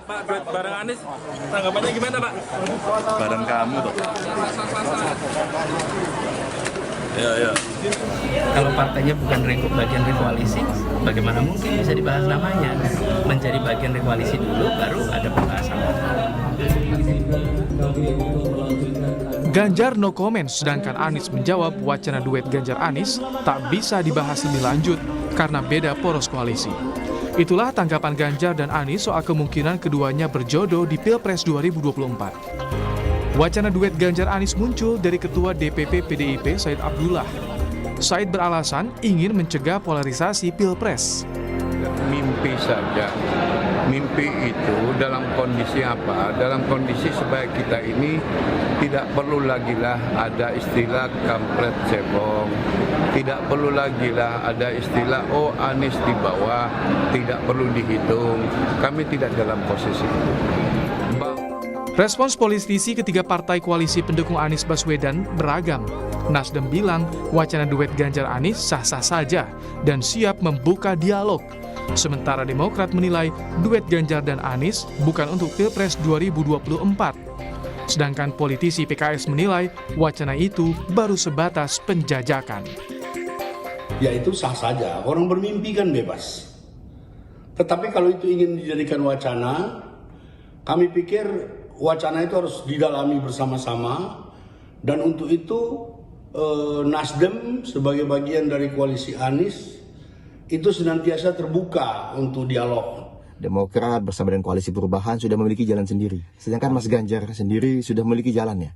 Pak, duet bareng Anies, tanggapannya gimana Pak? Bareng kamu tuh. Ya. Kalau partainya bukan bagian dari koalisi, bagaimana mungkin bisa dibahas namanya? Menjadi bagian dari koalisi dulu, baru ada pembahasan. Ganjar no comment, sedangkan Anies menjawab wacana duet Ganjar-Anies tak bisa dibahas lebih lanjut karena beda poros koalisi. Itulah tanggapan Ganjar dan Anies soal kemungkinan keduanya berjodoh di Pilpres 2024. Wacana duet Ganjar-Anies muncul dari Ketua DPP PDIP Said Abdullah. Said beralasan ingin mencegah polarisasi Pilpres. Mimpi saja. Mimpi itu dalam kondisi apa? Dalam kondisi supaya kita ini tidak perlu lagi lah ada istilah kampret cebong. Tidak perlu lagi lah ada istilah Anies di bawah, tidak perlu dihitung. Kami tidak dalam posisi itu. Respons politisi ketiga partai koalisi pendukung Anies Baswedan beragam. Nasdem bilang wacana duet Ganjar-Anies sah-sah saja dan siap membuka dialog. Sementara Demokrat menilai duet Ganjar dan Anies bukan untuk Pilpres 2024. Sedangkan politisi PKS menilai wacana itu baru sebatas penjajakan. Ya itu sah saja, orang bermimpi kan bebas. Tetapi kalau itu ingin dijadikan wacana, kami pikir wacana itu harus didalami bersama-sama. Dan untuk itu Nasdem sebagai bagian dari koalisi Anies itu senantiasa terbuka untuk dialog. Demokrat bersama dengan Koalisi Perubahan sudah memiliki jalan sendiri. Sedangkan Mas Ganjar sendiri sudah memiliki jalannya.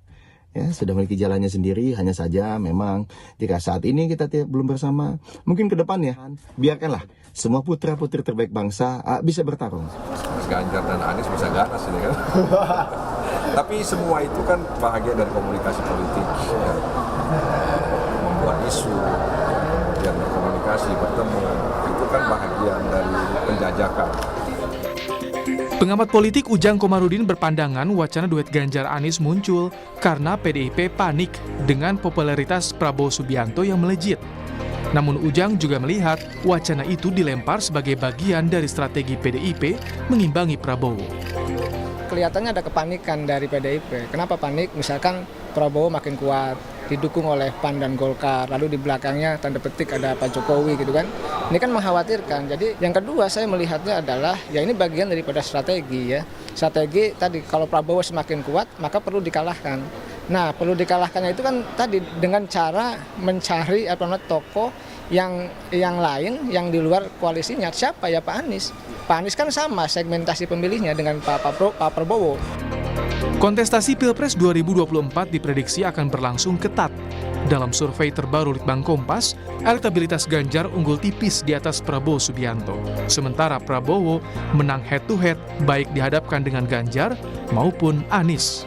Ya, sudah memiliki jalannya sendiri, hanya saja memang jika saat ini kita belum bersama, mungkin ke depannya biarkanlah semua putra-putri terbaik bangsa bisa bertarung. Mas Ganjar dan Anies bisa ganas ini kan. Tapi semua itu kan bahagia dari komunikasi politik. Ya. Membuat isu, kemudian berkomunikasi, bertemu, itu kan bahagian dari penjajakan. Pengamat politik Ujang Komarudin berpandangan wacana duet Ganjar-Anies muncul karena PDIP panik dengan popularitas Prabowo Subianto yang melejit. Namun Ujang juga melihat wacana itu dilempar sebagai bagian dari strategi PDIP mengimbangi Prabowo. Kelihatannya ada kepanikan dari PDIP. Kenapa panik? Misalkan Prabowo makin kuat, didukung oleh PAN dan Golkar, lalu di belakangnya tanda petik ada Pak Jokowi gitu kan. Ini kan mengkhawatirkan. Jadi yang kedua saya melihatnya adalah ya ini bagian daripada strategi ya. Strategi tadi kalau Prabowo semakin kuat maka perlu dikalahkan. Nah perlu dikalahkannya itu kan tadi dengan cara mencari tokoh yang lain yang di luar koalisinya. Siapa ya Pak Anies? Pak Anies kan sama segmentasi pemilihnya dengan Pak Prabowo. Kontestasi Pilpres 2024 diprediksi akan berlangsung ketat. Dalam survei terbaru Litbang Kompas, elektabilitas Ganjar unggul tipis di atas Prabowo Subianto. Sementara Prabowo menang head-to-head baik dihadapkan dengan Ganjar maupun Anies.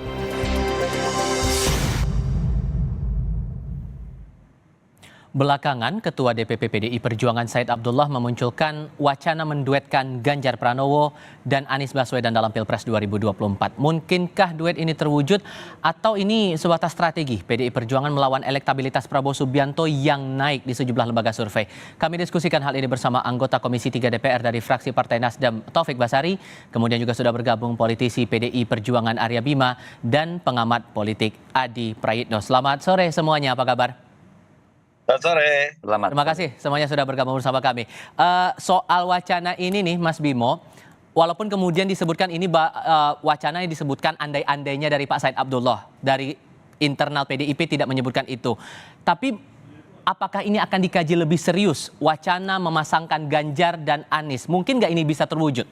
Belakangan, Ketua DPP PDI Perjuangan Said Abdullah memunculkan wacana menduetkan Ganjar Pranowo dan Anies Baswedan dalam Pilpres 2024. Mungkinkah duet ini terwujud atau ini sebatas strategi PDI Perjuangan melawan elektabilitas Prabowo Subianto yang naik di sejumlah lembaga survei? Kami diskusikan hal ini bersama anggota Komisi 3 DPR dari fraksi Partai Nasdem Taufik Basari, kemudian juga sudah bergabung politisi PDI Perjuangan Arya Bima dan pengamat politik Adi Prayitno. Selamat sore semuanya, apa kabar? Selamat sore. Terima kasih semuanya sudah bergabung bersama kami. Soal wacana ini nih Mas Bimo, walaupun kemudian disebutkan ini wacana yang disebutkan andai-andainya dari Pak Said Abdullah, dari internal PDIP tidak menyebutkan itu. Tapi apakah ini akan dikaji lebih serius, wacana memasangkan Ganjar dan Anies? Mungkin nggak ini bisa terwujud?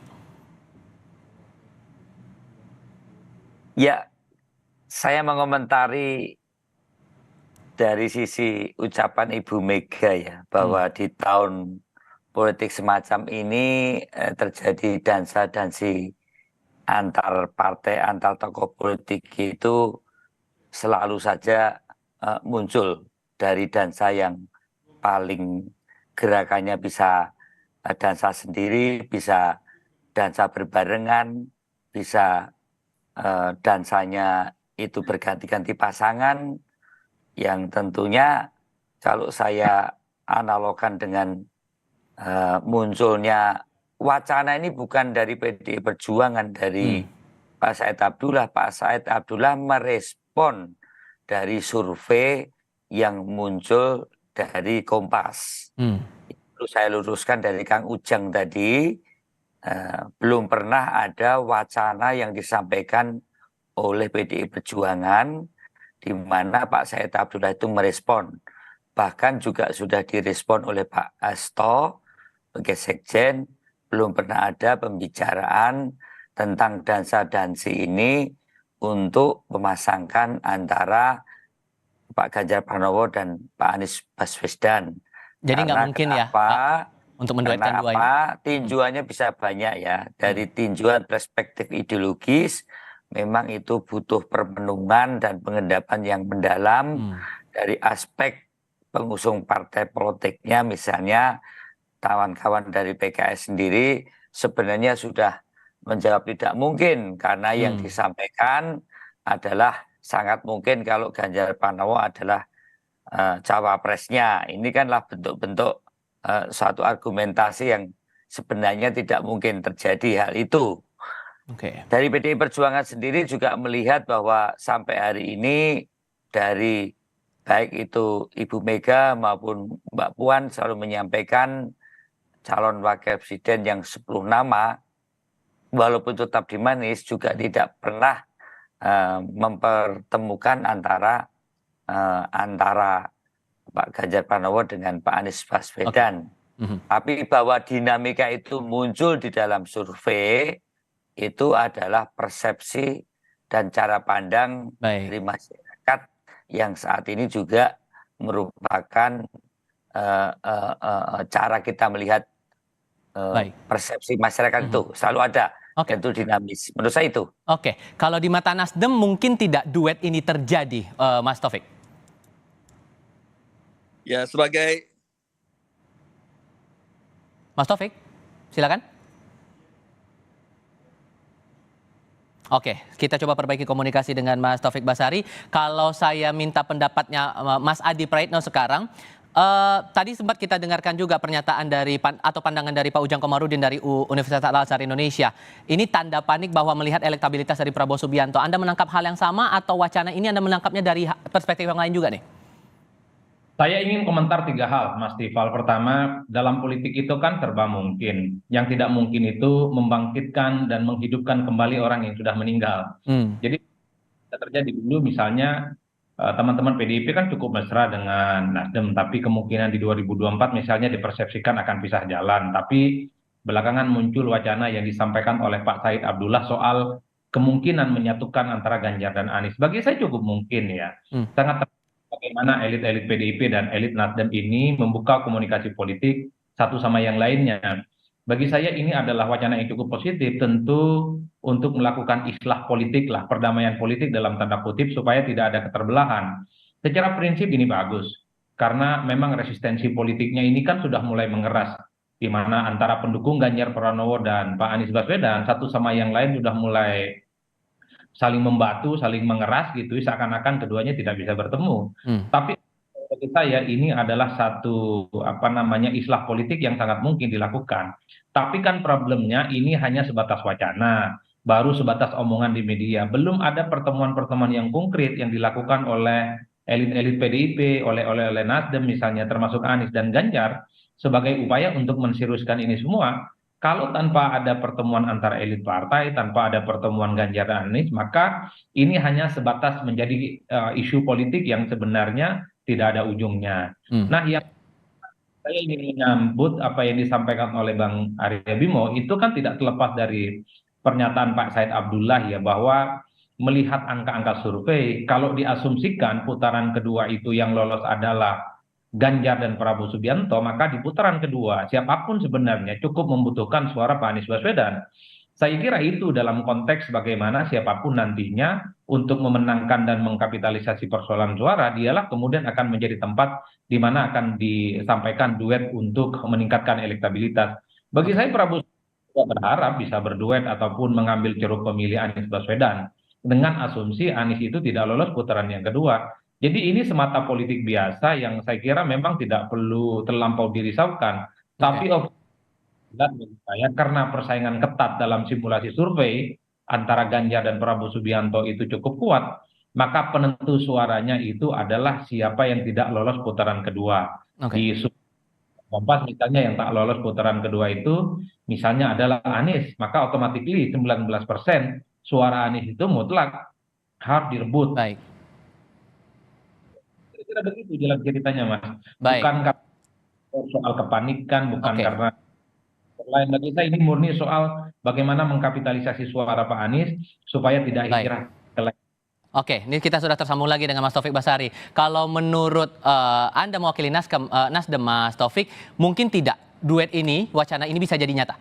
Ya, saya mengomentari dari sisi ucapan Ibu Mega ya, bahwa di tahun politik semacam ini terjadi dansa-dansi antar partai, antar tokoh politik itu selalu saja muncul dari dansa yang paling gerakannya bisa dansa sendiri, bisa dansa berbarengan, bisa dansanya itu berganti-ganti pasangan, yang tentunya kalau saya analogkan dengan munculnya wacana ini bukan dari PDI Perjuangan, dari Pak Said Abdullah. Pak Said Abdullah merespon dari survei yang muncul dari Kompas. Itu saya luruskan dari Kang Ujang tadi, belum pernah ada wacana yang disampaikan oleh PDI Perjuangan di mana Pak Said Abdullah itu merespon. Bahkan juga sudah direspon oleh Pak Hasto sebagai Sekjen. Belum pernah ada pembicaraan tentang dansa-dansi ini untuk memasangkan antara Pak Ganjar Pranowo dan Pak Anies Baswedan. Jadi nggak mungkin ya Pak, untuk menduetkan dua ini? Tinjuannya bisa banyak ya. Dari tinjuan perspektif ideologis, memang itu butuh permenungan dan pengendapan yang mendalam. Dari aspek pengusung partai politiknya, misalnya kawan-kawan dari PKS sendiri sebenarnya sudah menjawab tidak mungkin, karena yang disampaikan adalah sangat mungkin kalau Ganjar Pranowo adalah cawapresnya. Ini kanlah bentuk-bentuk suatu argumentasi yang sebenarnya tidak mungkin terjadi hal itu. Dari PDI Perjuangan sendiri juga melihat bahwa sampai hari ini dari baik itu Ibu Mega maupun Mbak Puan selalu menyampaikan calon wakil presiden yang 10 nama, walaupun tetap di manis, juga tidak pernah mempertemukan antara Pak Ganjar Pranowo dengan Pak Anies Baswedan. Tapi bahwa dinamika itu muncul di dalam survei, itu adalah persepsi dan cara pandang dari masyarakat yang saat ini juga merupakan cara kita melihat persepsi masyarakat itu selalu ada, tentu dinamis. Menurut saya itu. Kalau di mata Nasdem mungkin tidak duet ini terjadi, Mas Taufik? Ya, sebagai Mas Taufik, silakan. Kita coba perbaiki komunikasi dengan Mas Taufik Basari. Kalau saya minta pendapatnya Mas Adi Praitno sekarang, tadi sempat kita dengarkan juga pernyataan dari atau pandangan dari Pak Ujang Komarudin dari Universitas Al-Azhar Indonesia. Ini tanda panik bahwa melihat elektabilitas dari Prabowo Subianto. Anda menangkap hal yang sama atau wacana ini Anda menangkapnya dari perspektif yang lain juga nih? Saya ingin komentar 3 hal, Mas Tifal. Pertama, dalam politik itu kan serba mungkin. Yang tidak mungkin itu membangkitkan dan menghidupkan kembali orang yang sudah meninggal. Jadi terjadi dulu misalnya teman-teman PDIP kan cukup mesra dengan Nasdem, tapi kemungkinan di 2024 misalnya dipersepsikan akan pisah jalan. Tapi belakangan muncul wacana yang disampaikan oleh Pak Said Abdullah soal kemungkinan menyatukan antara Ganjar dan Anies. Bagi saya cukup mungkin ya. Sangat bagaimana elit-elit PDIP dan elit Nasdem ini membuka komunikasi politik satu sama yang lainnya. Bagi saya ini adalah wacana yang cukup positif, tentu untuk melakukan islah politik lah, perdamaian politik dalam tanda kutip supaya tidak ada keterbelahan. Secara prinsip ini bagus, karena memang resistensi politiknya ini kan sudah mulai mengeras, di mana antara pendukung Ganjar Pranowo dan Pak Anies Baswedan satu sama yang lain sudah mulai saling membatu, saling mengeras gitu, seakan-akan keduanya tidak bisa bertemu. Tapi bagi saya ini adalah satu islah politik yang sangat mungkin dilakukan. Tapi kan problemnya ini hanya sebatas wacana, baru sebatas omongan di media. Belum ada pertemuan-pertemuan yang konkret yang dilakukan oleh elit-elit PDIP, oleh Nasdem misalnya, termasuk Anies dan Ganjar, sebagai upaya untuk menseriuskan ini semua. Kalau tanpa ada pertemuan antara elit partai, tanpa ada pertemuan Ganjar dan Anies, maka ini hanya sebatas menjadi isu politik yang sebenarnya tidak ada ujungnya. Nah, yang saya ingin menyambut apa yang disampaikan oleh Bang Arya Bimo, itu kan tidak terlepas dari pernyataan Pak Said Abdullah ya, bahwa melihat angka-angka survei, kalau diasumsikan putaran kedua itu yang lolos adalah Ganjar dan Prabowo Subianto, maka di putaran kedua siapapun sebenarnya cukup membutuhkan suara Pak Anies Baswedan. Saya kira itu dalam konteks bagaimana siapapun nantinya untuk memenangkan dan mengkapitalisasi persoalan suara, dialah kemudian akan menjadi tempat di mana akan disampaikan duet untuk meningkatkan elektabilitas. Bagi saya Prabowo berharap bisa berduet ataupun mengambil ceruk pemilih Anies Baswedan dengan asumsi Anies itu tidak lolos putaran yang kedua. Jadi ini semata politik biasa yang saya kira memang tidak perlu terlampau dirisaukan. Tapi Jelas bagi saya karena persaingan ketat dalam simulasi survei antara Ganjar dan Prabowo Subianto itu cukup kuat, maka penentu suaranya itu adalah siapa yang tidak lolos putaran kedua. Di Kompas misalnya yang tak lolos putaran kedua itu misalnya adalah Anies, maka otomatis 19% suara Anies itu mutlak harus direbut. Baik. Kira-kira begitu jalan ceritanya, Mas. Baik. Bukan soal kepanikan, bukan karena lain. Bagi saya ini murni soal bagaimana mengkapitalisasi suara Pak Anies supaya tidak hijrah ke lain. Oke, ini kita sudah tersambung lagi dengan Mas Taufik Basari. Kalau menurut Anda mewakili Nasdem, Mas Taufik, mungkin tidak duet ini, wacana ini bisa jadi nyata?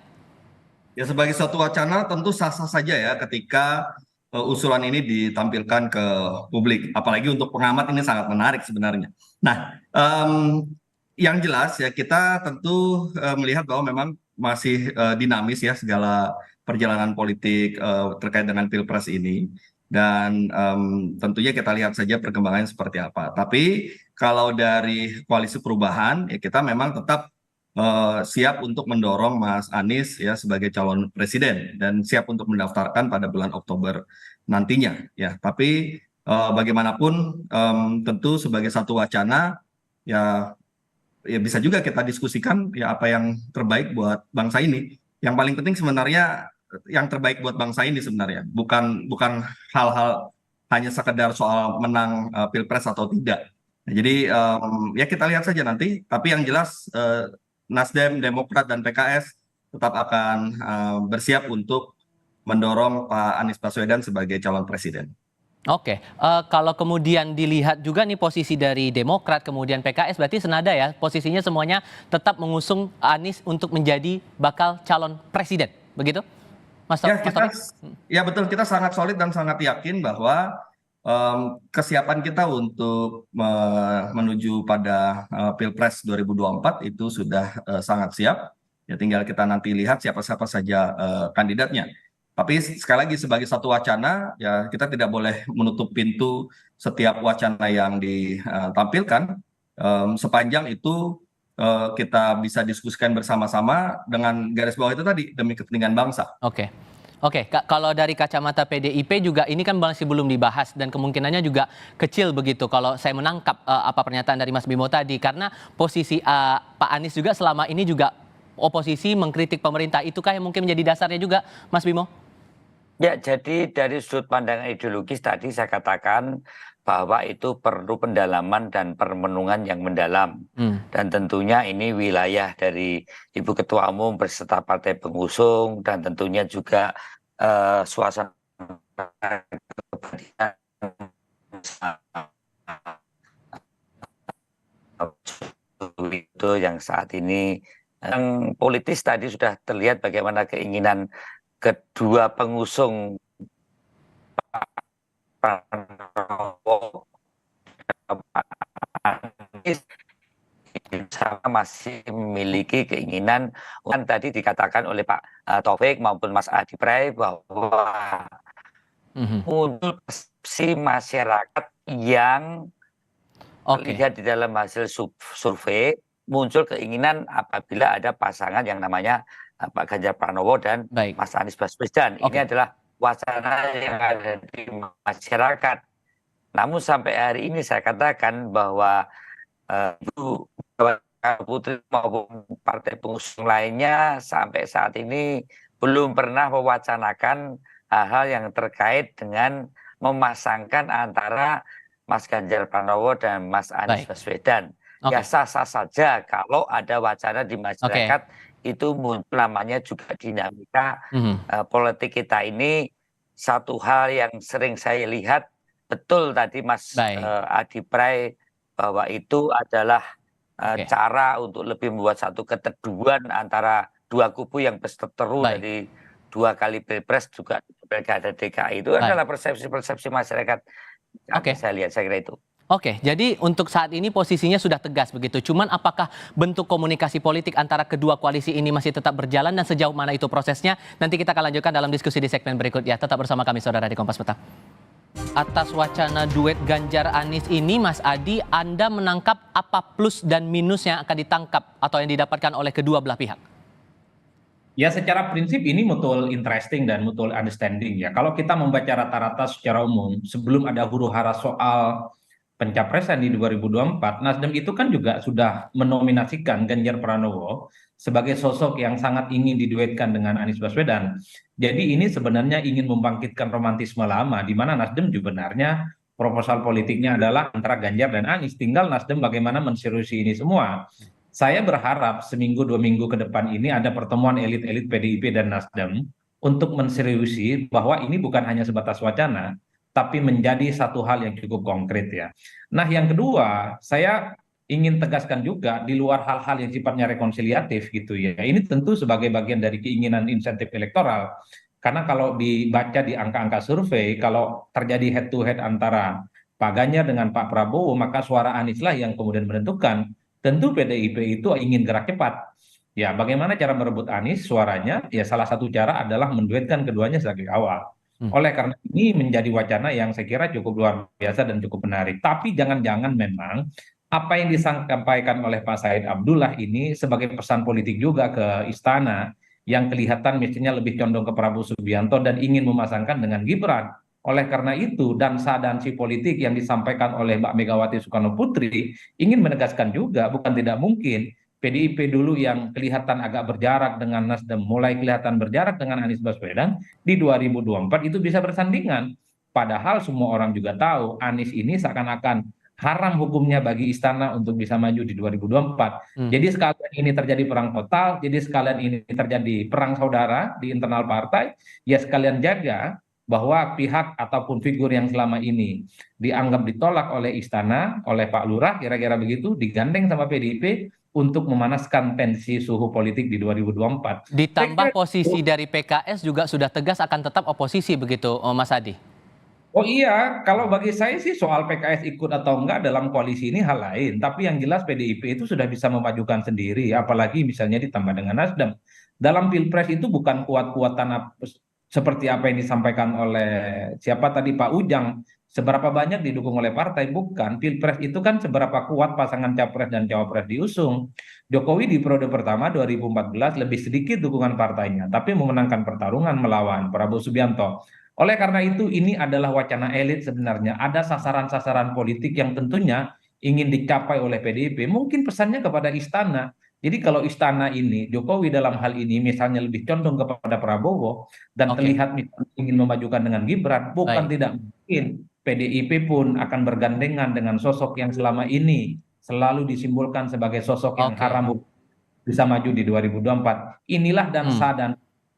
Ya, sebagai suatu wacana tentu sah-sah saja ya ketika usulan ini ditampilkan ke publik. Apalagi untuk pengamat ini sangat menarik sebenarnya. Nah, yang jelas ya kita tentu melihat bahwa memang masih dinamis ya segala perjalanan politik terkait dengan Pilpres ini. Dan tentunya kita lihat saja perkembangannya seperti apa. Tapi kalau dari koalisi perubahan, ya kita memang tetap siap untuk mendorong Mas Anies ya sebagai calon presiden dan siap untuk mendaftarkan pada bulan Oktober nantinya. Ya, tapi bagaimanapun tentu sebagai satu wacana ya bisa juga kita diskusikan ya apa yang terbaik buat bangsa ini. Yang paling penting sebenarnya yang terbaik buat bangsa ini sebenarnya bukan hal-hal hanya sekedar soal menang Pilpres atau tidak. Nah, jadi ya kita lihat saja nanti. Tapi yang jelas Nasdem, Demokrat dan PKS tetap akan bersiap untuk mendorong Pak Anies Baswedan sebagai calon presiden. Oke, kalau kemudian dilihat juga nih posisi dari Demokrat kemudian PKS berarti senada ya posisinya semuanya tetap mengusung Anies untuk menjadi bakal calon presiden, begitu? Mas ya betul, kita sangat solid dan sangat yakin bahwa kesiapan kita untuk menuju pada Pilpres 2024 itu sudah sangat siap. Ya tinggal kita nanti lihat siapa-siapa saja kandidatnya. Tapi sekali lagi sebagai satu wacana ya kita tidak boleh menutup pintu setiap wacana yang ditampilkan sepanjang itu kita bisa diskusikan bersama-sama dengan garis bawah itu tadi demi kepentingan bangsa. Oke, kalau dari kacamata PDIP juga ini kan masih belum dibahas dan kemungkinannya juga kecil begitu kalau saya menangkap apa pernyataan dari Mas Bimo tadi karena posisi Pak Anies juga selama ini juga oposisi mengkritik pemerintah, itukah yang mungkin menjadi dasarnya juga Mas Bimo? Ya, jadi dari sudut pandang ideologis tadi saya katakan bahwa itu perlu pendalaman dan permenungan yang mendalam. Dan tentunya ini wilayah dari Ibu Ketua Umum beserta partai pengusung dan tentunya juga suasana itu yang saat ini yang politis tadi sudah terlihat bagaimana keinginan kedua pengusung masih memiliki keinginan kan tadi dikatakan oleh Pak Taufik maupun Mas Adi Pray bahwa muncul persepsi masyarakat yang terlihat di dalam hasil survei muncul keinginan apabila ada pasangan yang namanya Pak Ganjar Pranowo dan Mas Anies Baswedan. Ini adalah wacana yang ada di masyarakat. Namun sampai hari ini saya katakan bahwa Ibu Putri maupun partai pengusung lainnya sampai saat ini belum pernah mewacanakan hal-hal yang terkait dengan memasangkan antara Mas Ganjar Pranowo dan Mas Anies Baswedan. Ya sah-sah saja kalau ada wacana di masyarakat itu muncul namanya juga dinamika politik kita ini. Satu hal yang sering saya lihat betul tadi Mas Adi Pray bahwa itu adalah cara untuk lebih membuat satu keteduhan antara dua kubu yang berseteru dari 2 kali Pilpres juga Pilkada DKI itu adalah persepsi masyarakat. Saya lihat, saya kira itu. Oke, jadi untuk saat ini posisinya sudah tegas begitu. Cuman apakah bentuk komunikasi politik antara kedua koalisi ini masih tetap berjalan dan sejauh mana itu prosesnya? Nanti kita akan lanjutkan dalam diskusi di segmen berikutnya. Tetap bersama kami saudara di Kompas Petang. Atas wacana duet Ganjar Anies ini, Mas Adi, Anda menangkap apa plus dan minus yang akan ditangkap atau yang didapatkan oleh kedua belah pihak? Ya, secara prinsip ini mutual interesting dan mutual understanding ya. Kalau kita membaca rata-rata secara umum, sebelum ada huru-hara soal pencapresan di 2024, Nasdem itu kan juga sudah menominasikan Ganjar Pranowo sebagai sosok yang sangat ingin diduetkan dengan Anies Baswedan. Jadi ini sebenarnya ingin membangkitkan romantisme lama, di mana Nasdem sebenarnya proposal politiknya adalah antara Ganjar dan Anies. Tinggal Nasdem bagaimana menseriusi ini semua. Saya berharap seminggu 2 minggu ke depan ini ada pertemuan elit-elit PDIP dan Nasdem untuk menseriusi bahwa ini bukan hanya sebatas wacana, tapi menjadi satu hal yang cukup konkret ya. Nah, yang kedua, saya ingin tegaskan juga di luar hal-hal yang sifatnya rekonsiliatif gitu ya. Ini tentu sebagai bagian dari keinginan insentif elektoral. Karena kalau dibaca di angka-angka survei, kalau terjadi head to head antara Pak Ganjar dengan Pak Prabowo, maka suara Anies lah yang kemudian menentukan. Tentu PDIP itu ingin gerak cepat. Ya, bagaimana cara merebut Anies suaranya? Ya, salah satu cara adalah menduetkan keduanya sebagai awal. Oleh karena ini menjadi wacana yang saya kira cukup luar biasa dan cukup menarik. Tapi jangan-jangan memang apa yang disampaikan oleh Pak Said Abdullah ini sebagai pesan politik juga ke istana yang kelihatan mestinya lebih condong ke Prabowo Subianto dan ingin memasangkan dengan Gibran. Oleh karena itu, dansa-dansi politik yang disampaikan oleh Mbak Megawati Soekarno Putri ingin menegaskan juga, bukan tidak mungkin, PDIP dulu yang kelihatan agak berjarak dengan Nasdem, mulai kelihatan berjarak dengan Anies Baswedan, di 2024 itu bisa bersandingan. Padahal semua orang juga tahu, Anies ini seakan-akan haram hukumnya bagi istana untuk bisa maju di 2024. Jadi sekalian ini terjadi perang total, jadi sekalian ini terjadi perang saudara di internal partai, ya sekalian jaga bahwa pihak ataupun figur yang selama ini dianggap ditolak oleh istana, oleh Pak Lurah, kira-kira begitu, digandeng sama PDIP untuk memanaskan tensi suhu politik di 2024. Ditambah posisi dari PKS juga sudah tegas akan tetap oposisi begitu, Mas Adi? Oh iya, kalau bagi saya sih soal PKS ikut atau enggak dalam koalisi ini hal lain. Tapi yang jelas PDIP itu sudah bisa memajukan sendiri, apalagi misalnya ditambah dengan Nasdem. Dalam Pilpres itu bukan kuat-kuatan seperti apa yang disampaikan oleh siapa tadi Pak Ujang, seberapa banyak didukung oleh partai, bukan. Pilpres itu kan seberapa kuat pasangan capres dan cawapres diusung. Jokowi di periode pertama 2014 lebih sedikit dukungan partainya, tapi memenangkan pertarungan melawan Prabowo Subianto. Oleh karena itu ini adalah wacana elit sebenarnya. Ada sasaran-sasaran politik yang tentunya ingin dicapai oleh PDIP. Mungkin pesannya kepada istana. Jadi kalau istana ini, Jokowi dalam hal ini misalnya lebih condong kepada Prabowo dan terlihat misalnya ingin memajukan dengan Gibran, bukan tidak mungkin PDIP pun akan bergandengan dengan sosok yang selama ini selalu disimbolkan sebagai sosok yang haram bisa maju di 2024. Inilah dansa dan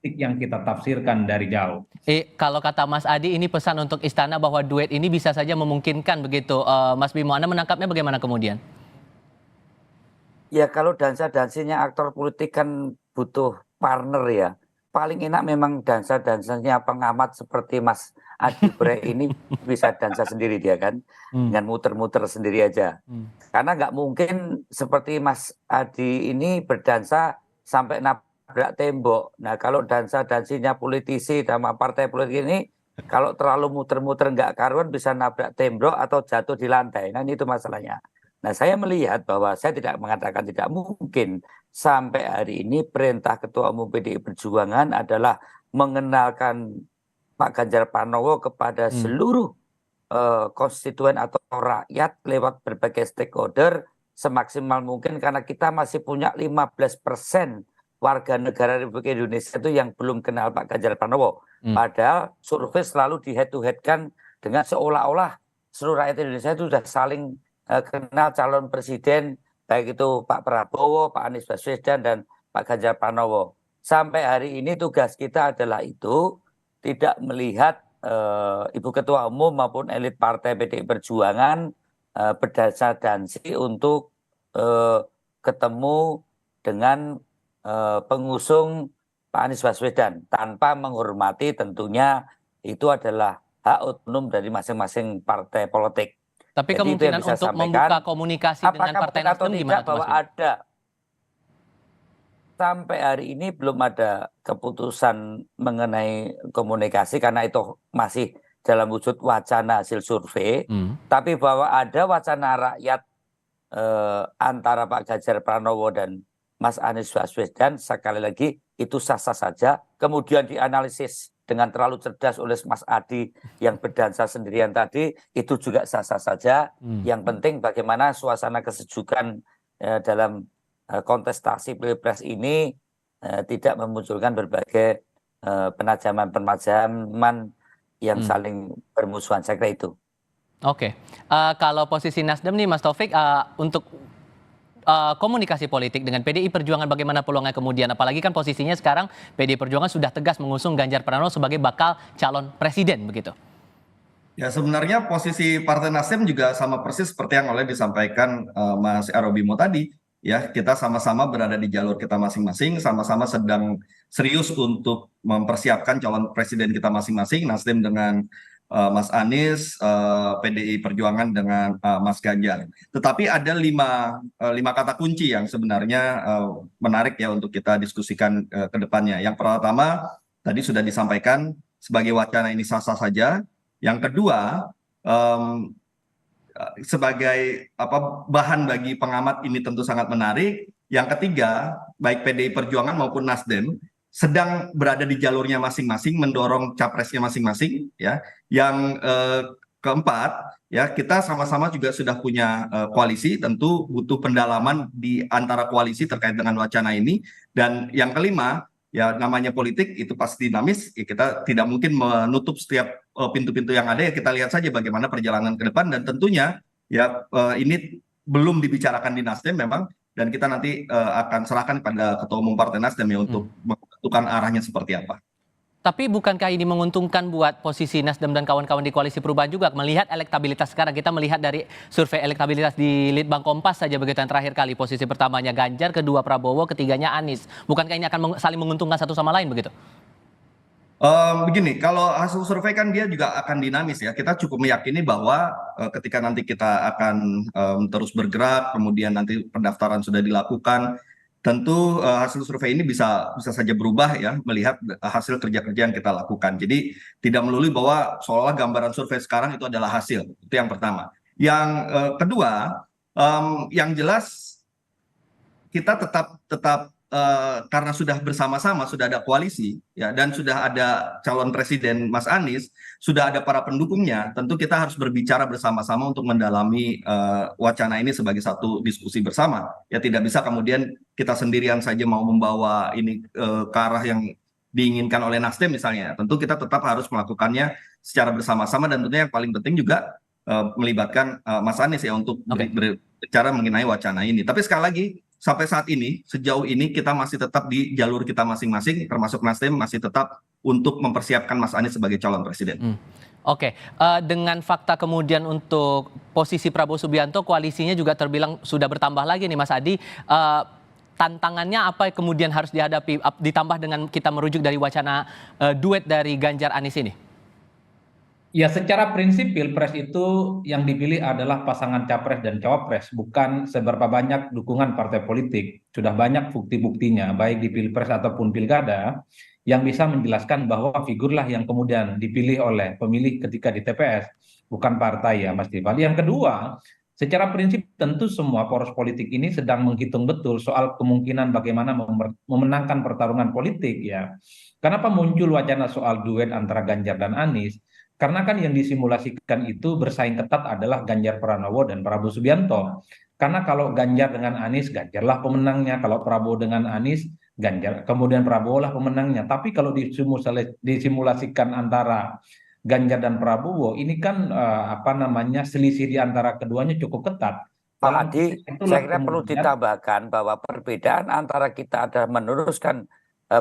yang kita tafsirkan dari jauh. Kalau kata Mas Adi, ini pesan untuk istana bahwa duet ini bisa saja memungkinkan begitu. Mas Bimo, Anda menangkapnya bagaimana kemudian? Ya kalau dansa-dansinya aktor politik kan butuh partner ya. Paling enak memang dansa-dansanya pengamat seperti Mas Adi Bre ini bisa dansa sendiri dia kan. Dengan muter-muter sendiri aja. Karena nggak mungkin seperti Mas Adi ini berdansa sampai nabrak tembok. Nah kalau dansa-dansinya politisi sama partai politik ini, kalau terlalu muter-muter nggak karuan bisa nabrak tembok atau jatuh di lantai. Nah ini itu masalahnya. Nah saya melihat bahwa saya tidak mengatakan tidak mungkin sampai hari ini perintah Ketua Umum PDI Perjuangan adalah mengenalkan Pak Ganjar Pranowo kepada seluruh konstituen atau rakyat lewat berbagai stakeholder semaksimal mungkin, karena kita masih punya 15% warga negara Republik Indonesia itu yang belum kenal Pak Ganjar Pranowo. Padahal survei selalu di head to head-kan dengan seolah-olah seluruh rakyat Indonesia itu sudah saling kenal calon presiden, baik itu Pak Prabowo, Pak Anies Baswedan, dan Pak Ganjar Pranowo. Sampai hari ini tugas kita adalah itu, tidak melihat Ibu Ketua Umum maupun elit partai PDI Perjuangan berdansa-dansi untuk ketemu dengan pengusung Pak Anies Baswedan tanpa menghormati, tentunya itu adalah hak otonom dari masing-masing partai politik. Tapi jadi kemungkinan untuk sampaikan, membuka komunikasi dengan partai Nasdem gimana? Bahwa ada sampai hari ini belum ada keputusan mengenai komunikasi karena itu masih dalam wujud wacana hasil survei. Tapi bahwa ada wacana rakyat antara Pak Ganjar Pranowo dan Mas Anies Baswedan, sekali lagi itu sah-sah saja. Kemudian dianalisis dengan terlalu cerdas oleh Mas Adi yang berdansa sendirian tadi, itu juga sah-sah saja. Yang penting bagaimana suasana kesejukan dalam kontestasi Pilpres ini tidak memunculkan berbagai penajaman-penajaman yang saling bermusuhan. Saya kira itu. Oke, kalau posisi Nasdem nih Mas Taufik, untuk komunikasi politik dengan PDI Perjuangan bagaimana peluangnya kemudian, apalagi kan posisinya sekarang PDI Perjuangan sudah tegas mengusung Ganjar Pranowo sebagai bakal calon presiden begitu. Ya sebenarnya posisi Partai Nasdem juga sama persis seperti yang oleh disampaikan Mas Arobimo tadi. Ya, kita sama-sama berada di jalur kita masing-masing, sama-sama sedang serius untuk mempersiapkan calon presiden kita masing-masing. Nasdem dengan Mas Anies, PDI Perjuangan dengan Mas Ganjar. Tetapi ada lima kata kunci yang sebenarnya menarik ya untuk kita diskusikan ke depannya. Yang pertama tadi sudah disampaikan sebagai wacana ini sah-sah saja. Yang kedua, sebagai bahan bagi pengamat ini tentu sangat menarik. Yang ketiga, baik PDI Perjuangan maupun Nasdem sedang berada di jalurnya masing-masing, mendorong capresnya masing-masing. Ya, yang keempat, ya kita sama-sama juga sudah punya koalisi, tentu butuh pendalaman di antara koalisi terkait dengan wacana ini. Dan yang kelima, ya namanya politik itu pasti dinamis, ya kita tidak mungkin menutup setiap pintu-pintu yang ada, ya kita lihat saja bagaimana perjalanan ke depan. Dan tentunya ya ini belum dibicarakan di Nasdem memang, dan kita nanti akan serahkan pada Ketua Umum Partai Nasdem ya untuk menentukan arahnya seperti apa. Tapi bukankah ini menguntungkan buat posisi Nasdem dan kawan-kawan di Koalisi Perubahan juga? Melihat elektabilitas sekarang, kita melihat dari survei elektabilitas di Litbang Kompas saja begitu yang terakhir kali. Posisi pertamanya Ganjar, kedua Prabowo, ketiganya Anies. Bukankah ini akan saling menguntungkan satu sama lain begitu? Begini, kalau hasil survei kan dia juga akan dinamis ya. Kita cukup meyakini bahwa ketika nanti kita akan terus bergerak, kemudian nanti pendaftaran sudah dilakukan, tentu hasil survei ini bisa saja berubah ya, melihat hasil kerja-kerja yang kita lakukan. Jadi tidak melulu bahwa seolah gambaran survei sekarang itu adalah hasil. Itu yang pertama. Yang kedua, yang jelas kita tetap karena sudah bersama-sama, sudah ada koalisi ya, dan sudah ada calon presiden Mas Anies, sudah ada para pendukungnya, tentu kita harus berbicara bersama-sama untuk mendalami wacana ini sebagai satu diskusi bersama. Ya tidak bisa kemudian kita sendirian saja mau membawa ini ke arah yang diinginkan oleh Nasdem misalnya. Tentu kita tetap harus melakukannya secara bersama-sama, dan tentunya yang paling penting juga melibatkan Mas Anies ya untuk berbicara mengenai wacana ini. Tapi sekali lagi, sampai saat ini, sejauh ini kita masih tetap di jalur kita masing-masing, termasuk Nasdem masih tetap untuk mempersiapkan Mas Anies sebagai calon presiden. Oke, dengan fakta kemudian untuk posisi Prabowo Subianto, koalisinya juga terbilang sudah bertambah lagi nih Mas Adi. Tantangannya apa kemudian harus dihadapi, ditambah dengan kita merujuk dari wacana duet dari Ganjar Anies ini? Ya, secara prinsip Pilpres itu yang dipilih adalah pasangan capres dan cawapres, bukan seberapa banyak dukungan partai politik. Sudah banyak bukti-buktinya, baik di Pilpres ataupun Pilkada, yang bisa menjelaskan bahwa figurlah yang kemudian dipilih oleh pemilih ketika di TPS, bukan partai ya Mas Tifal. Yang kedua, secara prinsip tentu semua poros politik ini sedang menghitung betul soal kemungkinan bagaimana memenangkan pertarungan politik ya. Kenapa muncul wacana soal duet antara Ganjar dan Anies? Karena kan yang disimulasikan itu bersaing ketat adalah Ganjar Pranowo dan Prabowo Subianto. Karena kalau Ganjar dengan Anies, Ganjarlah pemenangnya. Kalau Prabowo dengan Anies, Ganjar, kemudian Prabowo lah pemenangnya. Tapi kalau disimulasikan antara Ganjar dan Prabowo, ini kan selisih di antara keduanya cukup ketat. Pak Adi, saya kira perlu ditambahkan bahwa perbedaan antara kita adalah meneruskan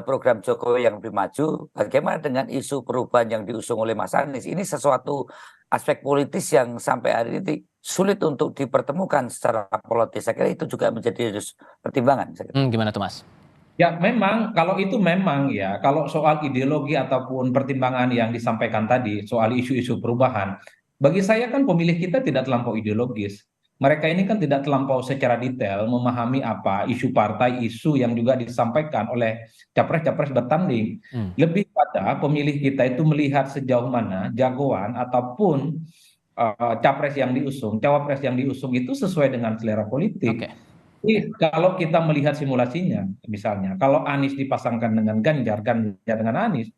program Jokowi yang lebih maju, bagaimana dengan isu perubahan yang diusung oleh Mas Anies. Ini sesuatu aspek politis yang sampai hari ini sulit untuk dipertemukan secara politis. Saya kira itu juga menjadi pertimbangan. Gimana tuh Mas? Ya memang, kalau itu memang ya, kalau soal ideologi ataupun pertimbangan yang disampaikan tadi, soal isu-isu perubahan, bagi saya kan pemilih kita tidak terlampau ideologis. Mereka ini kan tidak terlampau secara detail memahami apa isu partai, isu yang juga disampaikan oleh capres-capres bertanding. Lebih pada pemilih kita itu melihat sejauh mana jagoan ataupun capres yang diusung, cawapres yang diusung itu sesuai dengan selera politik. Jadi kalau kita melihat simulasinya, misalnya kalau Anies dipasangkan dengan Ganjar, Ganjar dengan Anies,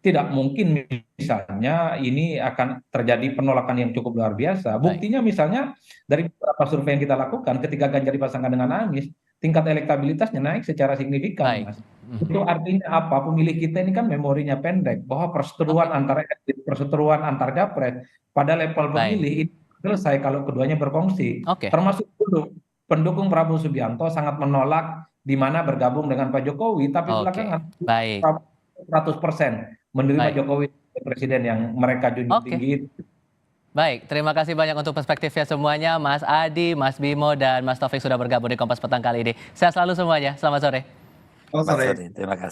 tidak mungkin misalnya ini akan terjadi penolakan yang cukup luar biasa. Buktinya misalnya dari beberapa survei yang kita lakukan, ketika Ganjar dipasangkan dengan Anies, tingkat elektabilitasnya naik secara signifikan, Mas. Itu artinya apa? Pemilih kita ini kan memorinya pendek, bahwa perseteruan antara elit, perseteruan antar capres pada level pemilih itu selesai kalau keduanya berkongsi. Termasuk dulu pendukung Prabowo Subianto sangat menolak di mana bergabung dengan Pak Jokowi, tapi belakangan 100% menerima Jokowi presiden yang mereka junjung tinggi itu. Baik, terima kasih banyak untuk perspektifnya semuanya, Mas Adi, Mas Bimo, dan Mas Taufik sudah bergabung di Kompas Petang kali ini. Sehat selalu semuanya, selamat sore. Selamat sore. Terima kasih.